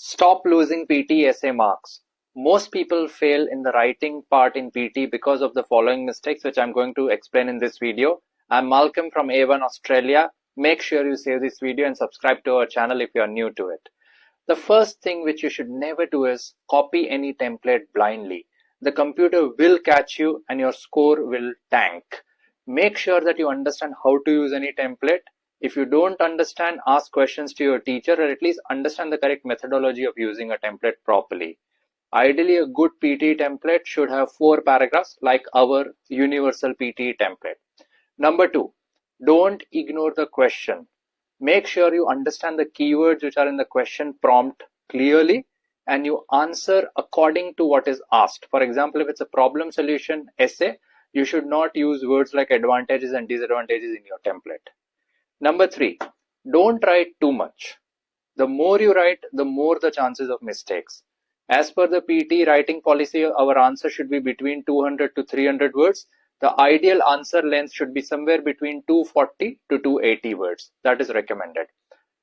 Stop losing PTE essay marks. Most people fail in the writing part in PT because of the following mistakes, which I'm going to explain in this video. I'm Malcolm from A1 Australia. Make sure you save this video and subscribe to our channel if you are new to it. The first thing which you should never do is copy any template blindly. The computer will catch you and your score will tank. Make sure that you understand how to use any template. If you don't understand, ask questions to your teacher, or at least understand the correct methodology of using a template properly. Ideally, a good PTE template should have 4 paragraphs like our universal PTE template. Number 2, don't ignore the question. Make sure you understand the keywords which are in the question prompt clearly and you answer according to what is asked. For example, if it's a problem solution essay, you should not use words like advantages and disadvantages in your template. Number 3, don't write too much. The more you write, the more the chances of mistakes. As per the PTE writing policy, our answer should be between 200 to 300 words. The ideal answer length should be somewhere between 240 to 280 words. That is recommended.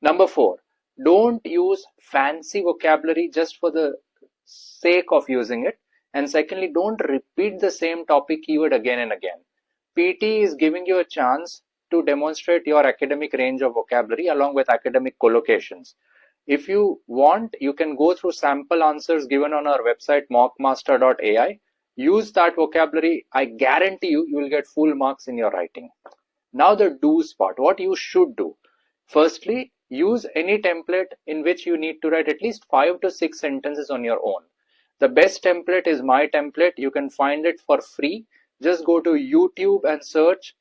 Number 4, don't use fancy vocabulary just for the sake of using it. And secondly, don't repeat the same topic keyword again and again. PTE is giving you a chance to demonstrate your academic range of vocabulary along with academic collocations. If you want, you can go through sample answers given on our website mockmaster.ai. Use that vocabulary. I guarantee you will get full marks in your writing. Now the do's part, what you should do. Firstly, use any template in which you need to write at least 5 to 6 sentences on your own. The best template is my template. You can find it for free. Just go to YouTube and search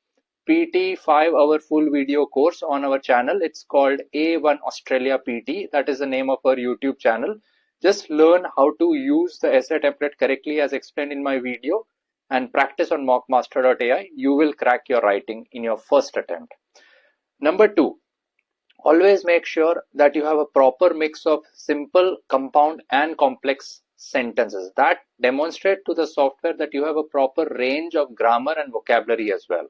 PTE 5-hour full video course on our channel. It's called A1 Australia PT. That is the name of our YouTube channel. Just learn how to use the essay template correctly as explained in my video and practice on mockmaster.ai. You will crack your writing in your first attempt. Number 2, always make sure that you have a proper mix of simple, compound and complex sentences that demonstrate to the software that you have a proper range of grammar and vocabulary as well.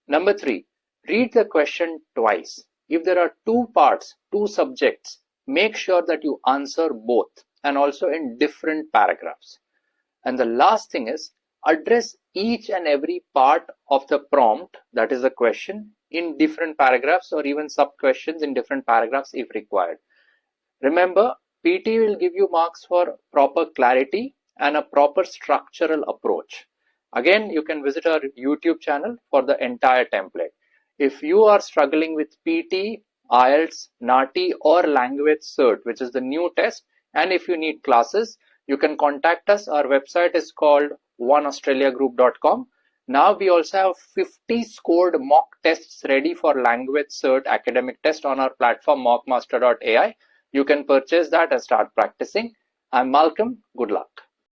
Number 3, read the question twice. If there are 2 parts, 2 subjects, make sure that you answer both and also in different paragraphs. And the last thing is address each and every part of the prompt, that is the question, in different paragraphs or even sub-questions in different paragraphs if required. Remember, PT will give you marks for proper clarity and a proper structural approach. Again, you can visit our YouTube channel for the entire template. If you are struggling with PT, IELTS, NATI or language cert, which is the new test, and if you need classes, you can contact us. Our website is called oneaustraliagroup.com. Now we also have 50 scored mock tests ready for language cert academic test on our platform mockmaster.ai. You can purchase that and start practicing. I'm Malcolm. Good luck.